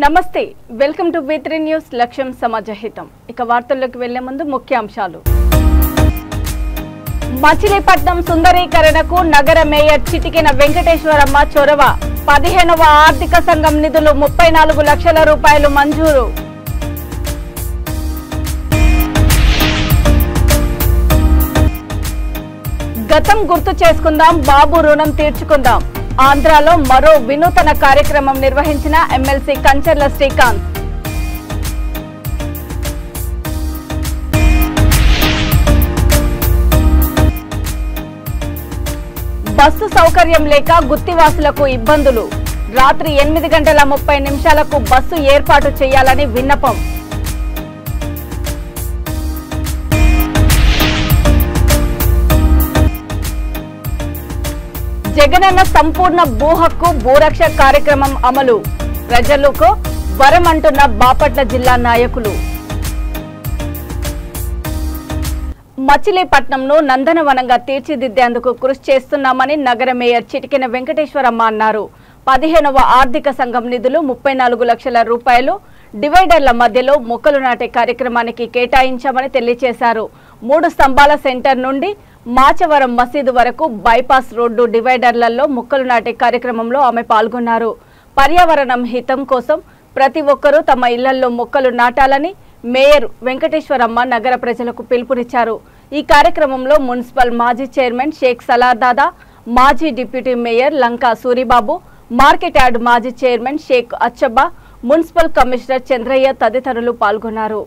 నమస్తే welcome to V3 news లక్ష్యం సమాజహితం ఇక వార్తల్లోకి వెళ్లే ముందు ముఖ్యాంశాలు మచిలీపట్నం సుందరీకరణకు నగర మేయర్ చిటికెన వెంకటేశ్వరమ్మ చొరవ 15వ ఆర్థిక సంఘం నిధులు 34 లక్షల రూపాయలు మంజూరు గతం గుర్తు చేసుకుందాం బాబు రుణం తీర్చుకుందాం ఆంధ్రాలో మరో వినూతన కార్యక్రమం నిర్వహించిన ఎమ్మెల్సీ కంచర్ల శ్రీకాంత్ బస్సు సౌకర్యం లేక గుత్తివాసులకు ఇబ్బందులు రాత్రి 8:30 బస్సు ఏర్పాటు చేయాలని విన్నపం జగనన్న సంపూర్ణ భూ హక్కు భూరక్ష కార్యక్రమం అమలు ప్రజలకు వరమంటున్న బాపట్ల జిల్లా నాయకులు మచిలీపట్నంను నందనవనంగా తీర్చిదిద్దేందుకు కృషి చేస్తున్నామని నగర మేయర్ చిటికెన వెంకటేశ్వరమ్మ అన్నారు 15వ ఆర్థిక సంఘం నిధులు 34 లక్షల రూపాయలు డివైడర్ల మధ్యలో మొక్కలు నాటే కార్యక్రమానికి కేటాయించామని తెలియజేశారు 3 స్తంభాల సెంటర్ నుండి మాచవరం మసీదు వరకు బైపాస్ రోడ్డు డివైడర్లలో మొక్కలు నాటే కార్యక్రమంలో ఆమె పాల్గొన్నారు పర్యావరణం హితం కోసం ప్రతి ఒక్కరూ తమ ఇళ్లలో మొక్కలు నాటాలని మేయర్ వెంకటేశ్వరమ్మ నగర ప్రజలకు పిలుపునిచ్చారు ఈ కార్యక్రమంలో మున్సిపల్ మాజీ చైర్మన్ షేక్ సలాదాదా మాజీ deputy mayor Lanka Suribabu market yard మాజీ chairman Shaik Achabba municipal commissioner Chandraiah తదితరులు పాల్గొన్నారు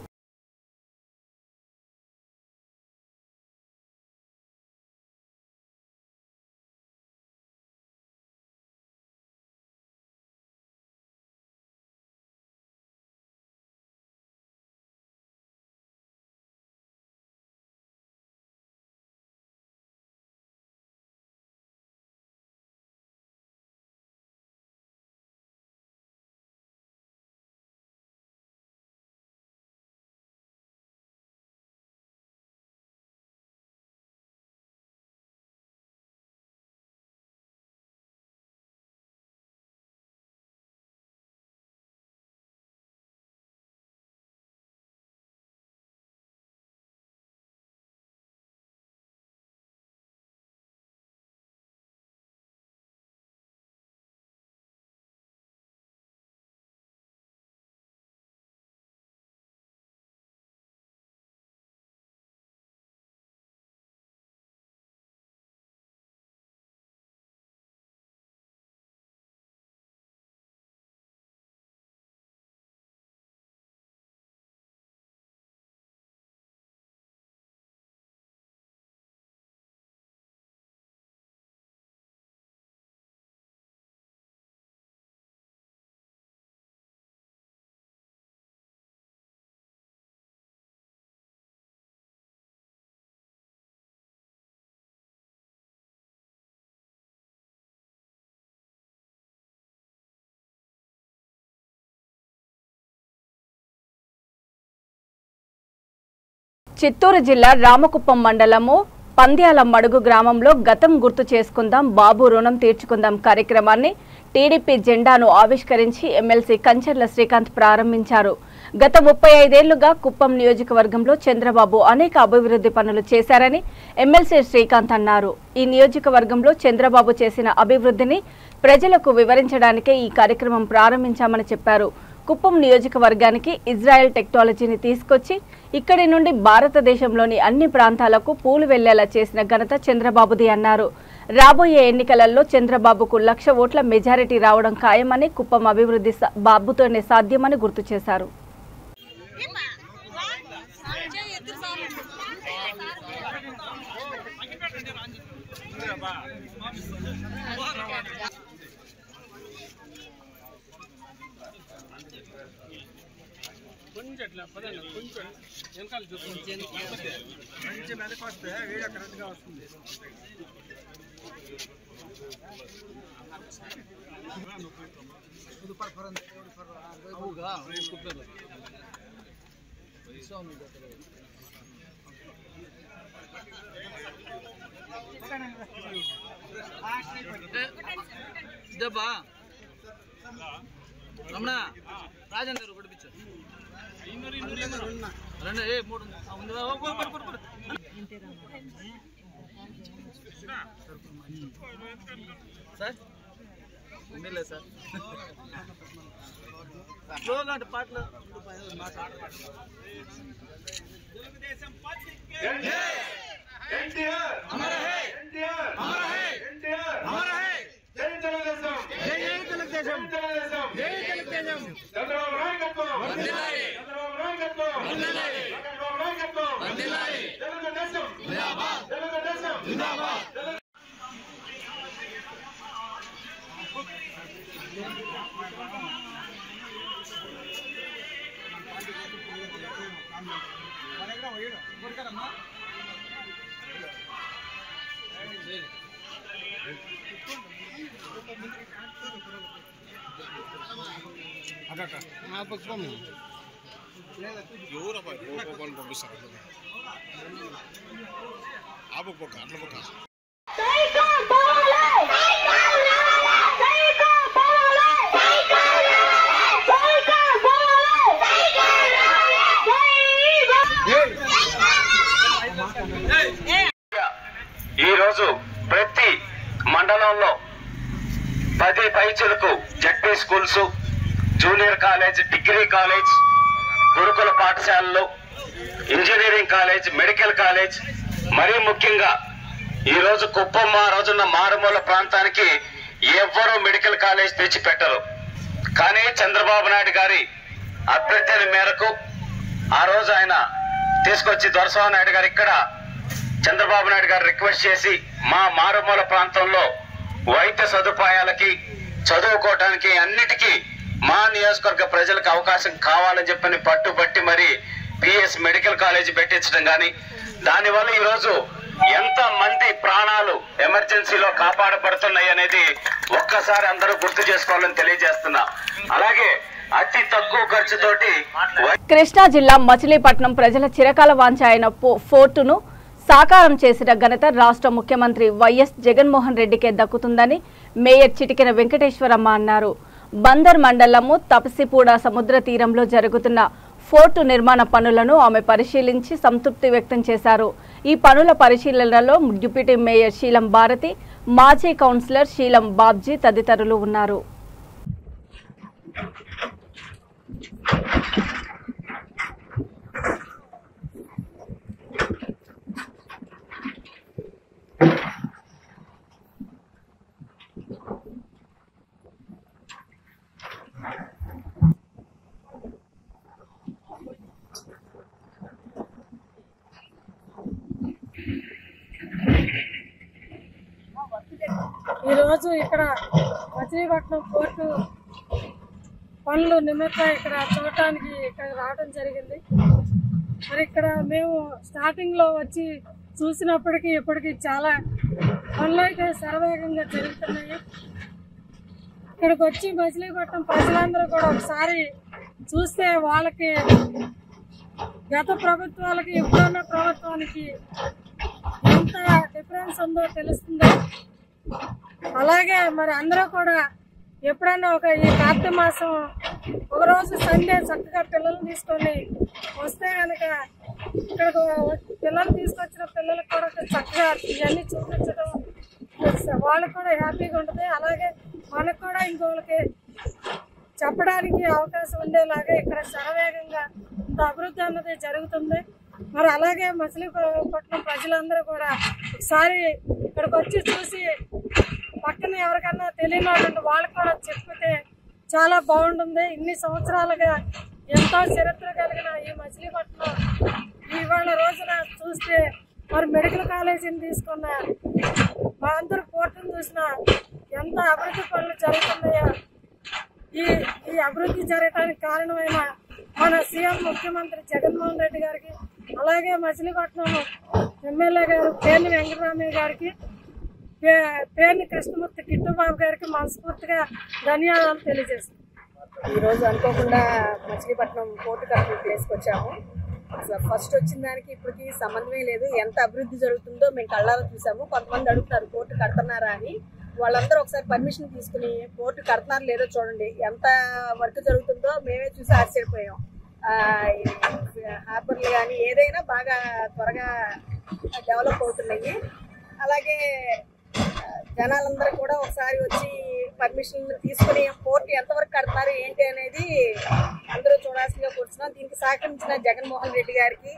చిత్తూరు జిల్లా రామకుప్పం మండలము పంద్యాల మడుగు గ్రామంలో గతం గుర్తు చేసుకుందాం బాబు రుణం తీర్చుకుందాం కార్యక్రమాన్ని టీడీపీ జెండాను ఆవిష్కరించి ఎమ్మెల్సీ కంచర్ల శ్రీకాంత్ ప్రారంభించారు గత 35 ఏళ్లుగా కుప్పం నియోజకవర్గంలో చంద్రబాబు అనేక అభివృద్ధి పనులు చేశారని ఎమ్మెల్సీ శ్రీకాంత్ అన్నారు ఈ నియోజకవర్గంలో చంద్రబాబు చేసిన అభివృద్ధిని ప్రజలకు వివరించడానికే ఈ కార్యక్రమం ప్రారంభించామని చెప్పారు కుప్పం నియోజకవర్గానికి ఇజ్రాయెల్ టెక్నాలజీని తీసుకొచ్చి ఇక్కడి నుండి భారతదేశంలోని అన్ని ప్రాంతాలకు పూలు వెళ్లేలా చేసిన ఘనత చంద్రబాబుది అన్నారు రాబోయే ఎన్నికలలో చంద్రబాబుకు 1,00,000 ఓట్ల మెజారిటీ రావడం ఖాయమని కుప్పం అభివృద్ధి బాబుతోనే సాధ్యమని గుర్తు చేశారు కొంచెం వెనకాల కొంచెం వెనక వస్తే వీడియో కరెక్ట్గా వస్తుంది రమణ రాజేందర్ ఒకటి పిచ్చు రెండు మూడు సార్ ఉండలే సార్ అంటే పాటలు ఈ రోజు ప్రతి మండలంలో 10 పైచలకు ZP schools, junior college, degree college, గురుకుల పాఠశాలలు, ఇంజనీరింగ్ కాలేజ్, మెడికల్ కాలేజ్, మరీ ముఖ్యంగా ఈ రోజు కుప్పం ఆ రోజున్న మారుమూల ప్రాంతానికి ఎవ్వరూ మెడికల్ కాలేజ్ తెచ్చిపెట్టరు. కానీ చంద్రబాబు నాయుడు గారి అభ్యర్థన మేరకు ఆ రోజు ఆయన తీసుకొచ్చి దొరస్వామి నాయుడు గారు ఇక్కడ చంద్రబాబు నాయుడు గారు రిక్వెస్ట్ చేసి మా మారుమూల ప్రాంతంలో వైద్య సదుపాయాలకి, చదువుకోవటానికి అన్నిటికీ మా నియోజకవర్గ ప్రజలకు అవకాశం కావాలని చెప్పని పట్టుబట్టి మరి పిఎస్ మెడికల్ కాలేజీ పెట్టించడం కానీ, దానివల్ల ఈరోజు ఎంత మంది ప్రాణాలు ఎమర్జెన్సీలో కాపాడబడుతున్నాయి అనేది ఒక్కసారి అందరూ గుర్తు చేసుకోవాలని తెలియజేస్తున్నా. అలాగే అతి తక్కువ ఖర్చుతోటి కృష్ణా జిల్లా మచిలీపట్నం ప్రజల చిరకాల వాంఛ అయిన ఫోర్టును సాకారం చేసిన ఘనత రాష్ట్ర ముఖ్యమంత్రి వైఎస్ జగన్మోహన్ రెడ్డికే దక్కుతుందని మేయర్ చిటికెన వెంకటేశ్వరమ్మ అన్నారు. బందర్ మండలము తపసిపూడ సముద్ర తీరంలో జరుగుతున్న ఫోర్టు నిర్మాణ పనులను ఆమె పరిశీలించి సంతృప్తి వ్యక్తం చేశారు. ఈ పనుల పరిశీలనలో డిప్యూటీ మేయర్ శీలం భారతి, మాజీ కౌన్సిలర్ శీలం బాబ్జీ తదితరులు ఉన్నారు. ఈరోజు ఇక్కడ మచిలీపట్నం పోర్టు పనులు నిమిత్తం ఇక్కడ చూడటానికి ఇక్కడ రావడం జరిగింది. మరి ఇక్కడ మేము స్టార్టింగ్లో వచ్చి చూసినప్పటికీ ఇప్పటికీ చాలా పనులు అయితే శరవేగంగా జరుగుతున్నాయి. ఇక్కడికి వచ్చి మచిలీపట్నం ప్రజలందరూ కూడా ఒకసారి చూస్తే వాళ్ళకి గత ప్రభుత్వాలకి ఇప్పుడున్న ప్రభుత్వానికి ఎంత డిఫరెన్స్ ఉందో తెలుస్తుంది. అలాగే మరి అందరూ కూడా ఎప్పుడన్నా ఈ కార్తీక మాసం ఒకరోజు సండే చక్కగా పిల్లల్ని తీసుకొని వస్తే కనుక ఇక్కడ పిల్లలు తీసుకొచ్చిన పిల్లలకు కూడా చక్కగా ఇవన్నీ చూపించడం వాళ్ళకు కూడా హ్యాపీగా ఉంటుంది. అలాగే మనకు కూడా ఇంకోళ్ళకి చెప్పడానికి అవకాశం ఉండేలాగా ఇక్కడ శరవేగంగా ఇంత అభివృద్ధి అన్నది జరుగుతుంది. మరి అలాగే మచిలీపట్నం ప్రజలందరూ కూడా ఒకసారి ఇక్కడికి వచ్చి చూసి పక్కన ఎవరికన్నా తెలియని వాళ్ళకి కూడా చెప్తే చాలా బాగుంటుంది. ఇన్ని సంవత్సరాలుగా ఎంతో చరిత్ర కలిగిన ఈ మచిలీపట్నం ఇవాళ రోజున చూస్తే మరి మెడికల్ కాలేజీని తీసుకున్న మా అందరూ పోర్టును చూసిన ఎంత అభివృద్ధి పనులు జరుగుతున్నాయో ఈ అభివృద్ధి జరగడానికి కారణమైన మన సీఎం ముఖ్యమంత్రి జగన్మోహన్ రెడ్డి గారికి, అలాగే మచిలీపట్నం ఎమ్మెల్యే గారు పేర్ని వెంకటరామయ్య గారికి, పేర్ని కృష్ణమూర్తి కిట్టుబాబు గారికి మనస్ఫూర్తిగా ధన్యవాదాలు తెలియజేస్తాం. ఈరోజు అనుకోకుండా మచిలీపట్నం పోర్టు కట్టిన ప్లేస్కి వచ్చాము. అసలు ఫస్ట్ వచ్చిన దానికి ఇప్పటికి సంబంధమే లేదు. ఎంత అభివృద్ధి జరుగుతుందో మేము కళ్ళారా చూసాము. కొంతమంది అడుగుతున్నారు పోర్టు కడుతున్నారా అని. వాళ్ళందరూ ఒకసారి పర్మిషన్ తీసుకుని పోర్టు కడుతున్నారు లేదో చూడండి. ఎంత వర్క్ జరుగుతుందో మేమే చూసి ఆశ్చర్యపోయాం. హార్బర్లు కానీ ఏదైనా బాగా త్వరగా డెవలప్ అవుతున్నాయి. అలాగే జనాలందరూ కూడా ఒకసారి వచ్చి పర్మిషన్ తీసుకుని పోర్టు ఎంతవరకు కడతారు ఏంటి అనేది అందరూ చూడాల్సిందిగా కూర్చున్నాం. దీనికి సహకరించిన జగన్మోహన్ రెడ్డి గారికి,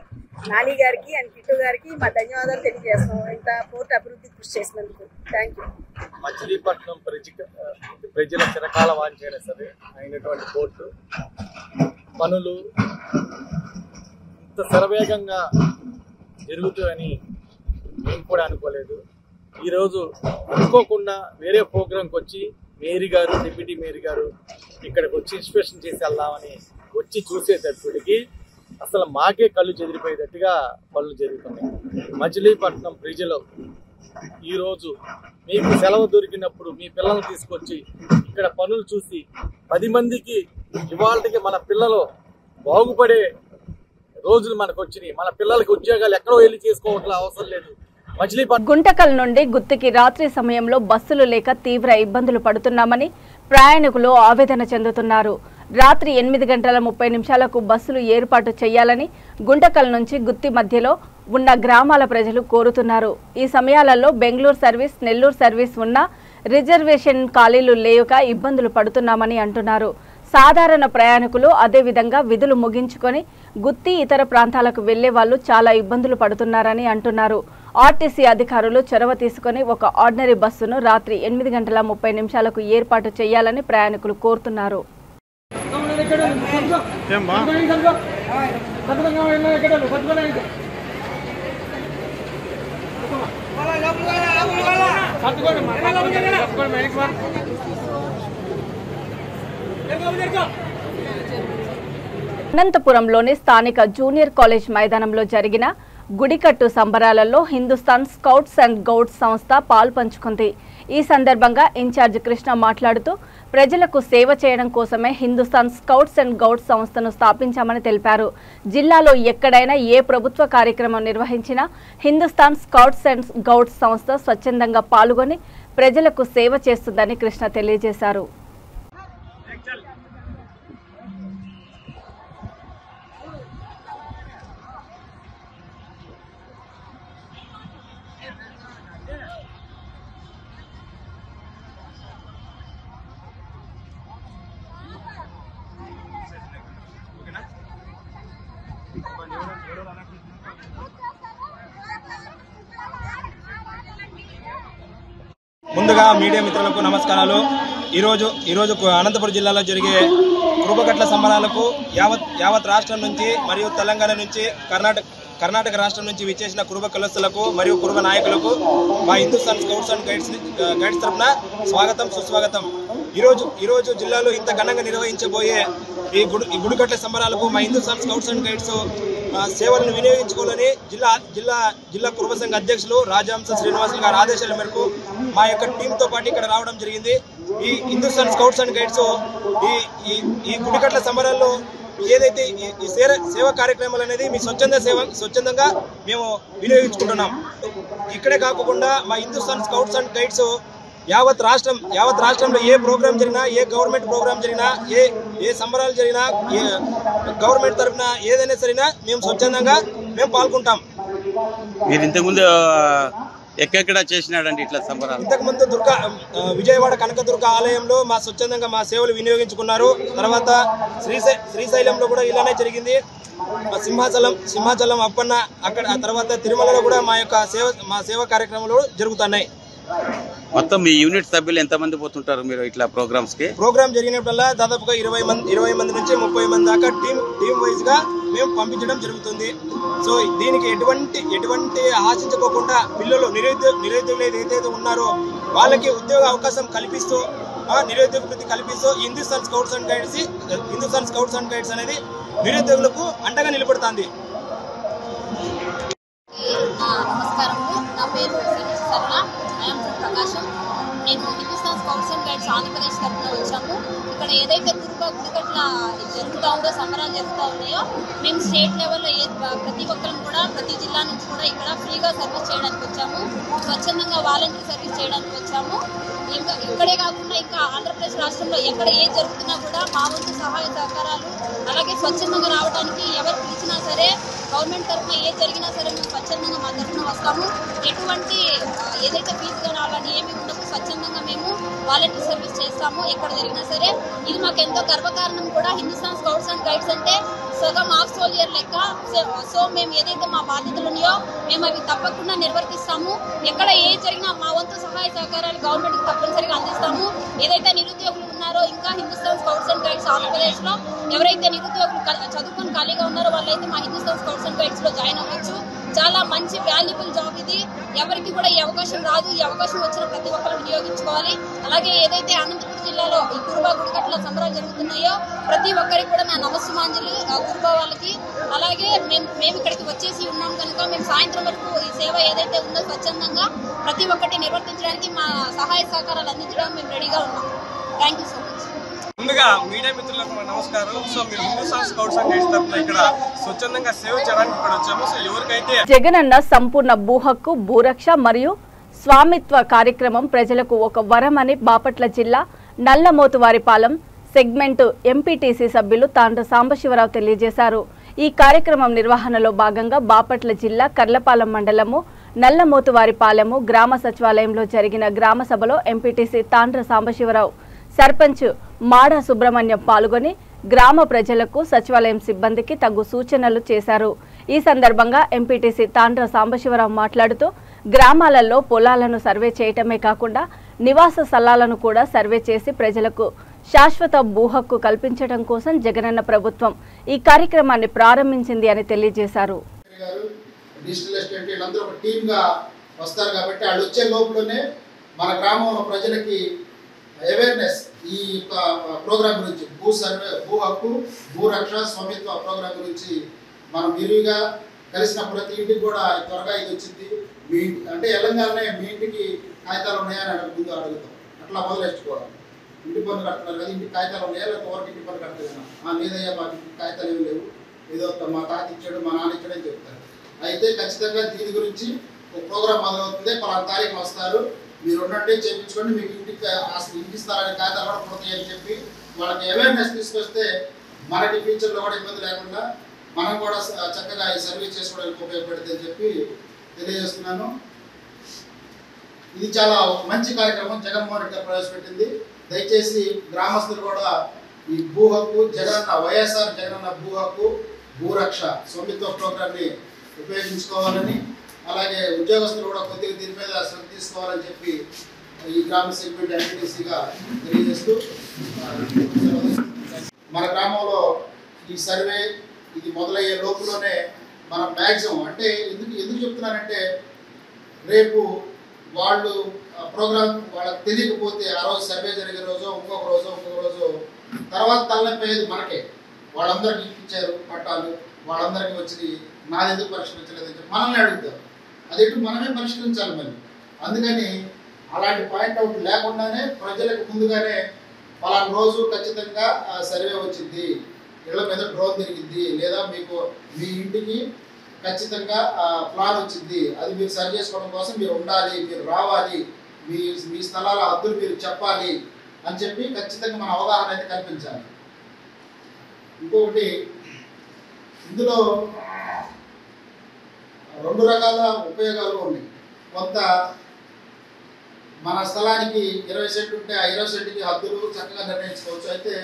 నాని గారికి అండ్ కిట్టు గారికి మా ధన్యవాదాలు తెలియజేస్తాం. ఇంత పోర్టు అభివృద్ధి కృషి చేసినందుకు థ్యాంక్ యూ. మచిలీపట్నం ప్రజల చిరకాల వాంఛైన సరే అయినటువంటి పోర్టు పనులు ఇంత శరవేగంగా జరుగుతాయని మేము కూడా అనుకోలేదు. ఈరోజు అనుకోకుండా వేరే ప్రోగ్రాంకి వచ్చి మేరీ గారు, డిప్యూటీ మేరీ గారు ఇక్కడికి వచ్చి ఇన్స్పెక్షన్ చేసి వెళ్దామని వచ్చి చూసేటప్పటికి అసలు మాకే కళ్ళు చెదిరిపోయేటట్టుగా పనులు జరుగుతున్నాయి. మచిలీపట్నం ప్రజలు ఈరోజు మీకు సెలవు దొరికినప్పుడు మీ పిల్లల్ని తీసుకొచ్చి ఇక్కడ పనులు చూసి 10 మందికి ఇవాళకి మన పిల్లలు బాగుపడే రోజులు మనకు వచ్చినాయి. మన పిల్లలకి ఉద్యోగాలు ఎక్కడో వెళ్ళి చేసుకోవట్లే అవసరం లేదు. గుంటకల్ నుండి గుత్తికి రాత్రి సమయంలో బస్సులు లేక తీవ్ర ఇబ్బందులు పడుతున్నామని ప్రయాణికులు ఆవేదన చెందుతున్నారు. రాత్రి 8 గంటల 30 నిమిషాలకు బస్సులు ఏర్పాటు చేయాలని గుంటకల్ నుంచి గుత్తి మధ్యలో ఉన్న గ్రామాల ప్రజలు కోరుతున్నారు. ఈ సమయాలలో బెంగళూరు సర్వీస్, నెల్లూరు సర్వీస్ ఉన్నా రిజర్వేషన్ ఖాళీలు లేక ఇబ్బందులు పడుతున్నామని అంటున్నారు. సాధారణ ప్రయాణికులు అదేవిధంగా విధులు ముగించుకొని గుత్తి ఇతర ప్రాంతాలకు వెళ్లే వాళ్ళు చాలా ఇబ్బందులు పడుతున్నారని అంటున్నారు. ఆర్టీసీ అధికారులు చొరవ తీసుకుని ఒక ఆర్డినరీ బస్సును రాత్రి 8 గంటల 30 నిమిషాలకు ఏర్పాటు చేయాలని ప్రయాణికులు కోరుతున్నారు. అనంతపురంలోని స్థానిక జూనియర్ కాలేజ్ మైదానంలో జరిగిన గుడికట్టు సంబరాలలో హిందుస్థాన్ స్కౌట్స్ అండ్ గౌడ్స్ సంస్థ పాల్పంచుకుంది. ఈ సందర్భంగా ఇన్ఛార్జ్ కృష్ణ మాట్లాడుతూ ప్రజలకు సేవ చేయడం కోసమే హిందుస్థాన్ స్కౌట్స్ అండ్ గౌడ్స్ సంస్థను స్థాపించామని తెలిపారు. జిల్లాలో ఎక్కడైనా ఏ ప్రభుత్వ కార్యక్రమం నిర్వహించినా హిందుస్థాన్ స్కౌట్స్ అండ్ గౌడ్స్ సంస్థ స్వచ్ఛందంగా పాల్గొని ప్రజలకు సేవ చేస్తుందని కృష్ణ తెలియజేశారు. ముందుగా మీడియా మిత్రులకు నమస్కారాలు. ఈరోజు అనంతపురం జిల్లాలో జరిగే కురుబగట్ల సంబరాలకు యావత్ రాష్ట్రం నుంచి మరియు తెలంగాణ నుంచి కర్ణాటక రాష్ట్రం నుంచి విచ్చేసిన కురుబ కులస్తులకు మరియు కురుబ నాయకులకు మా హిందుస్థాన్ స్కౌట్స్ అండ్ గైడ్స్ తరఫున స్వాగతం, సుస్వాగతం. ఈరోజు జిల్లాలో ఇంత ఘనంగా నిర్వహించబోయే ఈ గుడికట్ల సంబరాలకు మా హిందుస్థాన్ స్కౌట్స్ అండ్ గైడ్స్ సేవలను వినియోగించుకోవాలని జిల్లా కురుబ సంఘ అధ్యక్షులు రాజహంస శ్రీనివాసులు గారి ఆదేశాల మేరకు మా యొక్క టీంతో పాటు ఇక్కడ రావడం జరిగింది. ఈ హిందుస్థాన్ స్కౌట్స్ అండ్ గైడ్స్ ఈ గుడికట్ల సంబరాల్లో ఏదైతే ఈ సేవా కార్యక్రమాలు అనేది మీ స్వచ్ఛందంగా మేము వినియోగించుకుంటున్నాం. ఇక్కడే కాకుండా మా హిందుస్థాన్ స్కౌట్స్ అండ్ గైడ్స్ యావత్ రాష్ట్రంలో ఏ ప్రోగ్రాం జరిగినా, ఏ గవర్నమెంట్ ప్రోగ్రాం జరిగినా, ఏ సంబరాలు జరిగినా, ఏ గవర్నమెంట్ తరఫున ఏదైనా సరినా మేము స్వచ్ఛందంగా మేము పాల్గొంటాం. మీరు ఇంతకుముందు ఎక్కడెక్కడ చేసినాడండి ఇట్లా సంబరాలు? ఇంతకుముందు విజయవాడ కనకదుర్గ ఆలయంలో మా స్వచ్ఛందంగా మా సేవలు వినియోగించుకున్నారు. తర్వాత శ్రీశైలంలో కూడా ఇలానే జరిగింది. సింహాచలం అప్పన్న అక్కడ, ఆ తర్వాత తిరుమలలో కూడా మా సేవా కార్యక్రమాలు జరుగుతున్నాయి. మొత్తం మీ యూనిట్ సభ్యులు ఎంతమంది పోతుంటారు మీరు ఇట్లా ప్రోగ్రామ్స్ కి? ప్రోగ్రామ్ జరిగినప్పుడల్లా దాదాపుగా 20 మంది నుంచి 30 మంది దాకా టీమ్ వైజ్ గా మేము పంపించడం జరుగుతుంది. సో దీనికి ఎటువంటి ఆశించుకోకుండా పిల్లలు నిరుద్యోగులు ఏదైతే ఉన్నారో వాళ్ళకి ఉద్యోగ అవకాశం కల్పిస్తూ, నిరుద్యోగ వృత్తి కల్పిస్తూ హిందుస్థాన్ స్కౌట్స్ అండ్ గైడ్స్ అనేది నిరుద్యోగులకు అండగా నిలబడుతుంది. నమస్కారము, నా పేరు ప్రకాశం. నేను Hindustan scouts and guides Andhra Pradesh తరఫున వచ్చాము. ఇక్కడ ఏదైతే గుడికట్ల జరుగుతూ ఉందో సంబరాలు జరుగుతూ ఉన్నాయో మేము స్టేట్ లెవెల్లో ప్రతి ఒక్కరం కూడా ప్రతి జిల్లా నుంచి కూడా ఇక్కడ ఫ్రీగా సర్వీస్ చేయడానికి వచ్చాము, స్వచ్ఛందంగా వాలంటీర్ సర్వీస్ చేయడానికి వచ్చాము. ఇంకా ఇక్కడే కాకుండా ఇంకా ఆంధ్రప్రదేశ్ రాష్ట్రంలో ఎక్కడ ఏది జరుగుతున్నా కూడా మా వంతు సహాయ సహకారాలు, అలాగే స్వచ్ఛందంగా రావడానికి ఎవరు పిలిచినా సరే గవర్నమెంట్ తరఫున ఏది జరిగినా సరే మేము స్వచ్ఛందంగా మా తరఫున వస్తాము. ఎటువంటి ఏదైతే ఫీజు కానీ అలాంటి ఏమి ఉండదు, స్వచ్ఛందంగా మేము వాలంటీర్ సర్వీస్ చేస్తాము ఎక్కడ జరిగినా సరే. ఇది మాకు ఎంతో గర్వకారణం కూడా. హిందుస్థాన్ స్కౌట్స్ అండ్ గైడ్స్ అంటే సగం ఆఫ్ సోల్జర్ లెక్క. సో మేము ఏదైతే మా బాధ్యతలు ఉన్నాయో మేము అవి తప్పకుండా నిర్వర్తిస్తాము. ఎక్కడ ఏది జరిగినా మా వంతు సహాయ సహకారాలు గవర్నమెంట్కి తప్పనిసరిగా అందిస్తాము. ఏదైతే నిరుద్యోగులు ఉన్నారో ఇంకా హిందుస్థాన్ స్కౌట్స్ అండ్ గైడ్స్ ఆంధ్రప్రదేశ్లో ఎవరైతే నిరుద్యోగులు చదువుకొని ఖాళీగా ఉన్నారో వాళ్ళైతే మా హిందుస్థాన్ స్కౌట్స్ అండ్ గైడ్స్లో జాయిన్ అవ్వచ్చు. చాలా మంచి వాల్యుబుల్ జాబ్ ఇది. ఎవరికి కూడా ఈ అవకాశం రాదు. ఈ అవకాశం వచ్చిన ప్రతి ఒక్కరు వినియోగించుకోవాలి. అలాగే ఏదైతే అనంతపురం జిల్లాలో ఈ గుడికట్ల సంబరాలు జరుగుతున్నాయో ప్రతి ఒక్కరికి కూడా నా నమస్సుమాంజలి గురుబా వాళ్ళకి. అలాగే మేము ఇక్కడికి వచ్చేసి ఉన్నాం కనుక మేము సాయంత్రం వరకు ఈ సేవ ఏదైతే ఉందో స్వచ్ఛందంగా ప్రతి ఒక్కటి నిర్వర్తించడానికి మా సహాయ సహకారాలు అందించడానికి మేము రెడీగా ఉన్నాం. Thank you so much. ముందుగా మీడియా మిత్రులకు నమస్కారం. సో మీరు హిందుస్థాన్ స్కౌట్స్ అండ్ గైడ్స్ తరఫున ఇక్కడ స్వచ్ఛందంగా సేవ చేయడానికి ఇక్కడ వచ్చాము. సో ఎవరికైతే జగనన్న సంపూర్ణ భూ హక్కు, భూరక్ష మరియు స్వామిత్వ కార్యక్రమం ప్రజలకు ఒక వరమని బాపట్ల జిల్లా నల్లమోతువారిపాలెం సెగ్మెంట్ ఎంపీటీసీ సభ్యులు తాండ్ర సాంబశివరావు తెలియజేశారు. ఈ కార్యక్రమం నిర్వహణలో భాగంగా బాపట్ల జిల్లా కర్లపాలెం మండలము నల్లమోతువారిపాలెము గ్రామ సచివాలయంలో జరిగిన గ్రామ సభలో ఎంపీటీసీ తాండ్ర సాంబశివరావు, సర్పంచ్ మాడా సుబ్రహ్మణ్యం పాల్గొని గ్రామ ప్రజలకు సచివాలయం సిబ్బందికి తగు సూచనలు చేశారు. ఈ సందర్భంగా ఎంపీటీసీ తాండ్ర సాంబశివరావు మాట్లాడుతూ గ్రామాలలో పొలాలను సర్వే చేయటమే కాకుండా నివాస స్థలాలను కూడా సర్వే చేసి ప్రజలకు శాశ్వత భూ హక్కు కల్పించడం కోసం జగనన్న ప్రభుత్వం ఈ కార్యక్రమాన్ని ప్రారంభించింది అని తెలియజేశారు. డిజిటల్ ఎస్టేట్ వీళ్ళందరూ ఒక టీమ్గా వస్తారు కాబట్టి వాళ్ళు వచ్చే లోపలనే మన గ్రామంలో ప్రజలకి అవేర్నెస్ ఈ ప్రోగ్రాం గురించి భూ సర్వే, భూ హక్కు, భూరక్ష, స్వామిత్వ ప్రోగ్రాం గురించి మనం విరివిగా కలిసిన ప్రతి ఇంటికి కూడా త్వరగా ఇది వచ్చింది. మీ అంటే తెలంగాణనే మీ ఇంటికి కాగితాలు ఉన్నాయని ముందు అడుగుతాం. అట్లా మొదలెట్టుకోవాలి. ఇంటి పన్ను కడుతున్నారు కదా, ఇంటికి కాగితాలు ఉన్నాయా లేకపోతే ఎవరికి ఇంటి పన్ను కడుతున్నా లేదయ్యా మాకు ఇంటికి కాగితాలు ఏమి లేవు, ఏదో మా తాత ఇచ్చాడు మా నాన్న ఇచ్చాడు అని చెప్తారు. అయితే ఖచ్చితంగా దీని గురించి ఒక ప్రోగ్రాం మొదలవుతుంది. పలానా తారీఖు వస్తారు, మీరు ఉన్నట్టే చేయించుకోండి, మీకు ఇంటి స్థలానికి కాగితాలు కూడా పుడతాయి అని చెప్పి వాళ్ళకి అవేర్నెస్ తీసుకొస్తే మనకి ఫ్యూచర్లో కూడా ఇబ్బంది లేకుండా మనం కూడా చక్కగా ఈ సర్వీస్ చేసుకోవడానికి ఉపయోగపడుతుంది అని చెప్పి తెలియజేస్తున్నాను. ఇది చాలా మంచి కార్యక్రమం జగన్మోహన్ రెడ్డి గారు ప్రవేశపెట్టింది. దయచేసి గ్రామస్తులు కూడా ఈ భూ హక్కు జగనన్న వైఎస్ఆర్ జగనన్న భూ హక్కు, భూరక్ష, స్వామిత్వ ప్రోగ్రాన్ని ఉపయోగించుకోవాలని, అలాగే ఉద్యోగస్తులు కూడా కొద్దిగా దీని మీద శ్రద్ధ తీసుకోవాలని చెప్పి ఈ గ్రామ సెగ్మెంట్ ఎంపీటీసీగా తెలియజేస్తూ మన గ్రామంలో ఈ సర్వే ఇది మొదలయ్యే లోపులోనే మనం మ్యాక్సిమం అంటే ఎందుకు చెప్తున్నానంటే రేపు వాళ్ళు ప్రోగ్రామ్ వాళ్ళకి తెలియకపోతే ఆ రోజు సర్వే జరిగే రోజు ఇంకొక రోజు తర్వాత తలనొప్పేది మనకే. వాళ్ళందరికీ ఇచ్చారు పట్టాలు, వాళ్ళందరికీ వచ్చి నాది ఎందుకు పరిష్కరించలేదని చెప్పి మనల్ని అడుగుతారు. అది మనమే పరిష్కరించాలి మళ్ళీ. అందుకని అలాంటి పాయింట్అవుట్ లేకుండానే ప్రజలకు ముందుగానే పలానా రోజు ఖచ్చితంగా సర్వే వచ్చింది, ఇళ్ల మీద డ్రోన్ తిరిగింది, లేదా మీకు మీ ఇంటికి ఖచ్చితంగా ప్లాన్ వచ్చింది, అది మీరు సరి చేసుకోవడం కోసం మీరు ఉండాలి, మీరు రావాలి, మీ స్థలాల హద్దులు మీరు చెప్పాలి అని చెప్పి ఖచ్చితంగా మన అవగాహన అయితే కల్పించాలి. ఇంకొకటి ఇందులో 2 రకాల ఉపయోగాలు ఉన్నాయి. కొంత మన స్థలానికి 20 సెంట్లు ఉంటే ఆ 20 సెంట్కి హద్దులు చక్కగా నిర్ణయించుకోవచ్చు. అయితే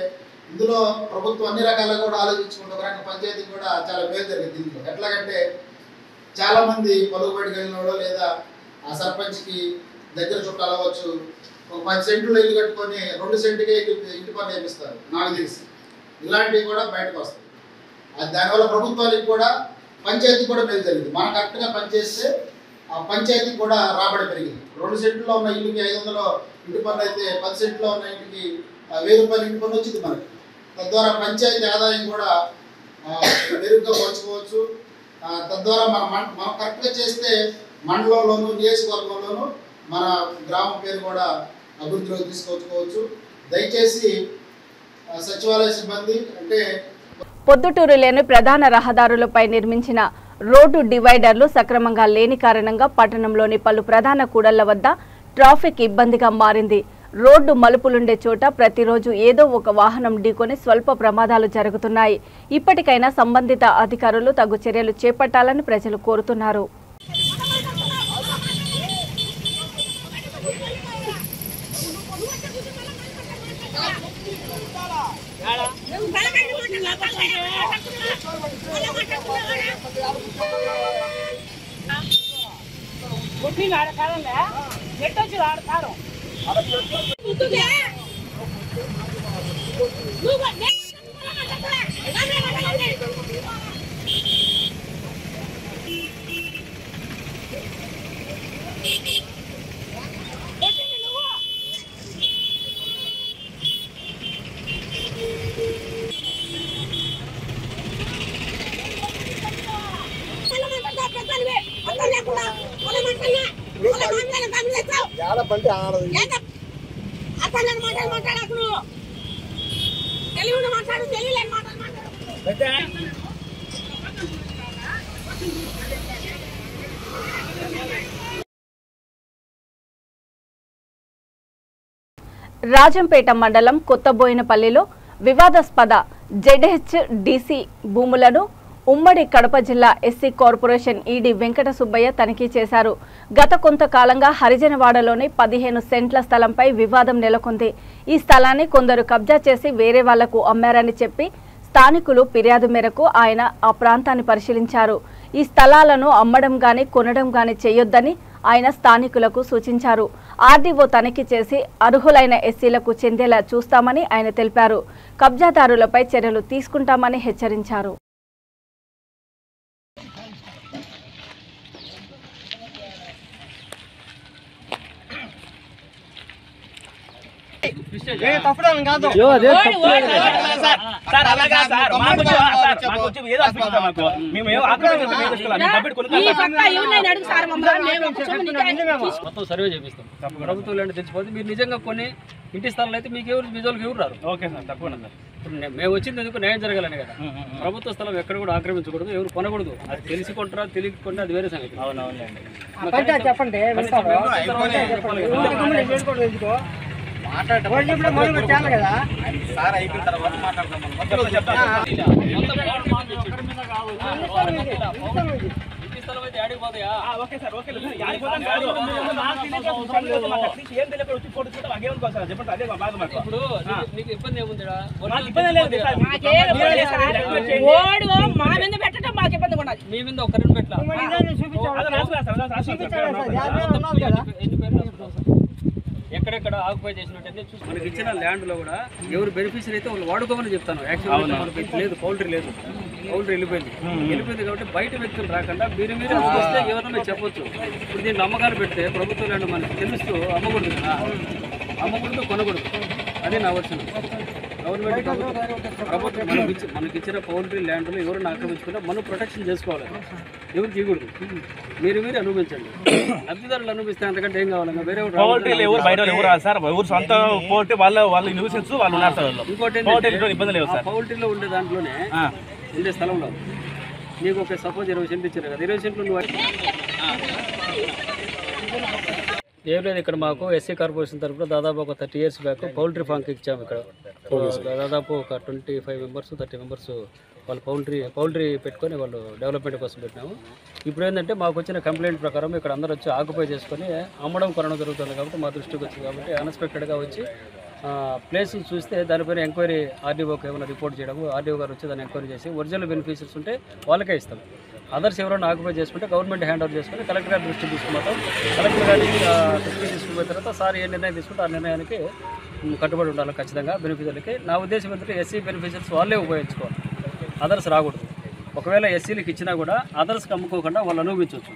ఇందులో ప్రభుత్వం అన్ని రకాలుగా కూడా ఆలోచించుకుంటే ఒక రకంగా పంచాయతీకి కూడా చాలా మేలు జరిగింది. దీంట్లో ఎట్లాగంటే చాలామంది పలుకుబడి కలిగినోడో లేదా ఆ సర్పంచ్కి దగ్గర చుట్టాలు అవ్వచ్చు, ఒక 10 సెంట్లు ఇల్లు కట్టుకొని 2 సెంట్కే ఇంటి పన్ను వేపిస్తారు నాకు తెలిసి. ఇలాంటివి కూడా బయటకు వస్తాయి. దానివల్ల ప్రభుత్వానికి కూడా పంచాయతీకి కూడా మేలు జరిగింది. మనం కరెక్ట్గా పనిచేస్తే ఆ పంచాయతీకి కూడా రాబడి పెరిగింది. 2 సెంట్లో ఉన్న ఇల్లుకి 500 ఇంటి పన్ను అయితే 10 సెంట్లో ఉన్న ఇంటికి 1000 రూపాయలు ఇంటి పన్ను వచ్చింది మనకి. తద్వారా పంచాయతీ ఆదాయం కూడా మెరుగ్గా పంచుకోవచ్చు. తద్వారా మనం కరెక్ట్గా చేస్తే మండలంలోనూ నియోజకవర్గంలోనూ మన గ్రామం పేరు కూడా అభివృద్ధిలోకి తీసుకొచ్చుకోవచ్చు. దయచేసి సచివాలయ సిబ్బంది అంటే పొద్దుటూరులోని ప్రధాన రహదారులపై నిర్మించిన రోడ్డు డివైడర్లు సక్రమంగా లేని కారణంగా పట్టణంలోని పలు ప్రధాన కూడళ్ల వద్ద ట్రాఫిక్ ఇబ్బందిగా మారింది. రోడ్డు మలుపులుండే చోట ప్రతిరోజు ఏదో ఒక వాహనం ఢీకొని స్వల్ప ప్రమాదాలు జరుగుతున్నాయి. ఇప్పటికైనా సంబంధిత అధికారులు తగు చర్యలు చేపట్టాలని ప్రజలు కోరుతున్నారు. రాజంపేట మండలం కొత్తబోయినపల్లిలో వివాదాస్పద జెడ్హెచ్డిసి భూములను ఉమ్మడి కడప జిల్లా SC corporation ED Venkata Subbaiah తనిఖీ చేశారు. గత కొంతకాలంగా హరిజనవాడలోని 15 సెంట్ల స్థలంపై వివాదం నెలకొంది. ఈ స్థలాన్ని కొందరు కబ్జా చేసి వేరే వాళ్లకు అమ్మారని చెప్పి స్థానికులు ఫిర్యాదు మేరకు ఆయన ఆ ప్రాంతాన్ని పరిశీలించారు. ఈ స్థలాలను అమ్మడం గాని కొనడం గాని చేయొద్దని ఆయన స్థానికులకు సూచించారు. ఆర్డీఓ తనిఖీ చేసి అర్హులైన ఎస్సీలకు చెందేలా చూస్తామని ఆయన తెలిపారు. కబ్జాదారులపై చర్యలు తీసుకుంటామని హెచ్చరించారు. మొత్తం సర్వే చేపిస్తాం. ప్రభుత్వం ల్యాండ్ తెలిసిపోతే మీరు నిజంగా కొన్ని ఇంటి స్థలాలు అయితే మీకు ఎవరు విజువల్కి ఎవరు రారు. ఓకే సార్, తప్పకుండా సార్. ఇప్పుడు మేము వచ్చింది ఎందుకు న్యాయం జరగాలని కదా. ప్రభుత్వ స్థలం ఎక్కడ కూడా ఆక్రమించకూడదు, ఎవరు కొనకూడదు. అది తెలిసికుంటారా తెలియకుండా అది వేరే సంగతి. అవునవునండి, చెప్పండి. ఇప్పుడు నీకు ఇబ్బంది ఏముందిరా? మీ మీద ఒకరిని పెట్టా ఎక్కడెక్కడ ఆక్యుపై చేసినట్టు చూసి మనకి ఇచ్చిన ల్యాండ్లో కూడా ఎవరు బెనిఫిషియరీ అయితే వాళ్ళు వాడుకోమని చెప్తాను. యాక్చువల్గా మనకి లేదు, పౌల్ట్రీ లేదు, పౌల్ట్రీ వెళ్ళిపోయింది కాబట్టి బయట వ్యక్తులు రాకుండా మీరు వస్తే ఎవరైనా చెప్పొచ్చు. ఇప్పుడు దీన్ని అమ్మకాలు పెడితే ప్రభుత్వ ల్యాండ్ మనకి తెలుస్తూ అమ్మకూడదు కదా, అమ్మకూడదు కొనకూడదు. అదే నా వర్షం. గవర్నమెంట్ ప్రభుత్వం మనకి ఇచ్చిన పౌల్ట్రీ ల్యాండ్లో ఎవరైనా ఆక్రమించుకుంటే మనం ప్రొటెక్షన్ చేసుకోవాలి, ఎవరు తీయకూడదు. మీరు అనుభవించండి. లబ్ధిదారులు అనుభవిస్తే అంతకంటే ఏం కావాలి? వేరే పౌల్ట్రీలో ఉండే దాంట్లోనే ఉండే స్థలంలో నీకు ఒక సపోజ్ 20 సెంట్లు ఇచ్చారు కదా, 20 సెంట్లు నువ్వు ఏం లేదు. ఇక్కడ మాకు ఎస్సీ కార్పొరేషన్ తరఫున దాదాపు ఒక 30 years బ్యాక్ పౌల్ట్రీ ఫార్మ్కి ఇచ్చాము. ఇక్కడ దాదాపు ఒక 25 members 30 members వాళ్ళు పౌల్ట్రీ పెట్టుకొని వాళ్ళు డెవలప్మెంట్ కోసం పెట్టినాము. ఇప్పుడు ఏంటంటే మాకు వచ్చిన కంప్లైంట్ ప్రకారం ఇక్కడ అందరూ వచ్చి ఆక్యుపై చేసుకొని అమ్మడం కొనడం జరుగుతుంది కాబట్టి మా దృష్టికి వచ్చింది కాబట్టి అన్ఎక్స్పెక్టెడ్గా వచ్చి ప్లేస్ చూస్తే దానిపైన ఎంక్వైరీ ఆర్డీఓకి ఏమైనా రిపోర్ట్ చేయడము, ఆర్డీఓ గారు వచ్చి దాన్ని ఎంక్వైరీ చేసి ఒరిజినల్ బెనిఫిషియర్స్ ఉంటే వాళ్ళకే ఇస్తాం. అదర్స్ ఎవరైనా ఆక్యుపై చేసుకుంటే గవర్నమెంట్ హ్యాండ్ ఓవర్ చేసుకుని కలెక్టర్ గారి దృష్టికి తీసుకుంటాం. కలెక్టర్ గారికి దృష్టికి తీసుకుపోయిన తర్వాత సార్ ఏ నిర్ణయం తీసుకుంటే ఆ నిర్ణయానికి కట్టుబడి ఉండాలి ఖచ్చితంగా బెనిఫిషియర్లకి. నా ఉద్దేశం ఏంటంటే ఎస్సీ బెనిఫిషియర్స్ వాళ్ళే ఉపయోగించుకోవాలి, అదర్స్ రాకూడదు. ఒకవేళ ఎస్సీలకు ఇచ్చినా కూడా అదర్స్కి అమ్ముకోకుండా వాళ్ళు అనుభవించవచ్చు.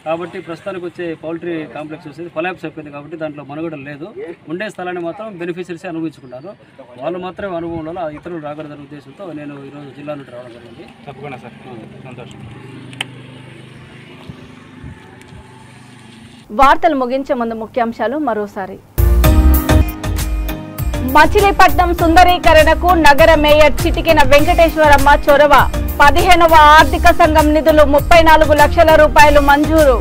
కాబట్టి ప్రస్తుతానికి వచ్చే పౌల్ట్రీ కాంప్లెక్స్ వచ్చేది కొలాప్స్ అయిపోయింది కాబట్టి దాంట్లో మనుగడ లేదు. ఉండే స్థలాన్ని మాత్రం బెనిఫిషియర్సే అనుభవించుకుంటారు. వాళ్ళు మాత్రమే అనుభవంలో ఇతరులు రాకూడదనే ఉద్దేశంతో నేను ఈరోజు జిల్లా నుండి రావడం జరిగింది. తప్పకుండా సార్, సంతోషం. వార్తలు ముగించే ముందు ముఖ్యాంశాలు మరోసారి. మచిలీపట్నం సుందరీకరణకు నగర మేయర్ చిటికెన వెంకటేశ్వరమ్మ చొరవ 15వ ఆర్థిక సంఘం నిధులు 34 లక్షల రూపాయలు మంజూరు.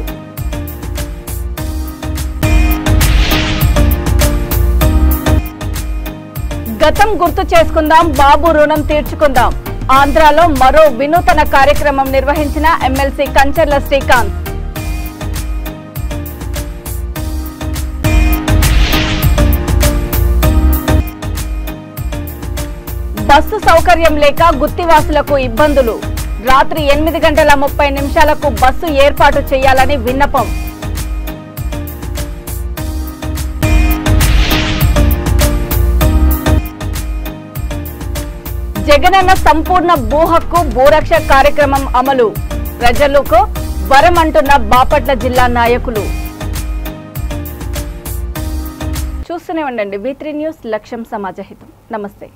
గతం గుర్తు చేసుకుందాం, బాబు రుణం తీర్చుకుందాం. ఆంధ్రాలో మరో వినూతన కార్యక్రమం నిర్వహించిన ఎమ్మెల్సీ కంచర్ల శ్రీకాంత్. బస్సు సౌకర్యం లేక గుత్తివాసులకు ఇబ్బందులు. రాత్రి 8:30 బస్సు ఏర్పాటు చేయాలని విన్నపం. జగనన్న సంపూర్ణ భూ హక్కు భూరక్ష కార్యక్రమం అమలు. ప్రజలకు వరమంటున్న బాపట్ల జిల్లా నాయకులు. చూస్తూనే ఉండండి V3 న్యూస్, లక్ష్యం సమాజహితం. నమస్తే.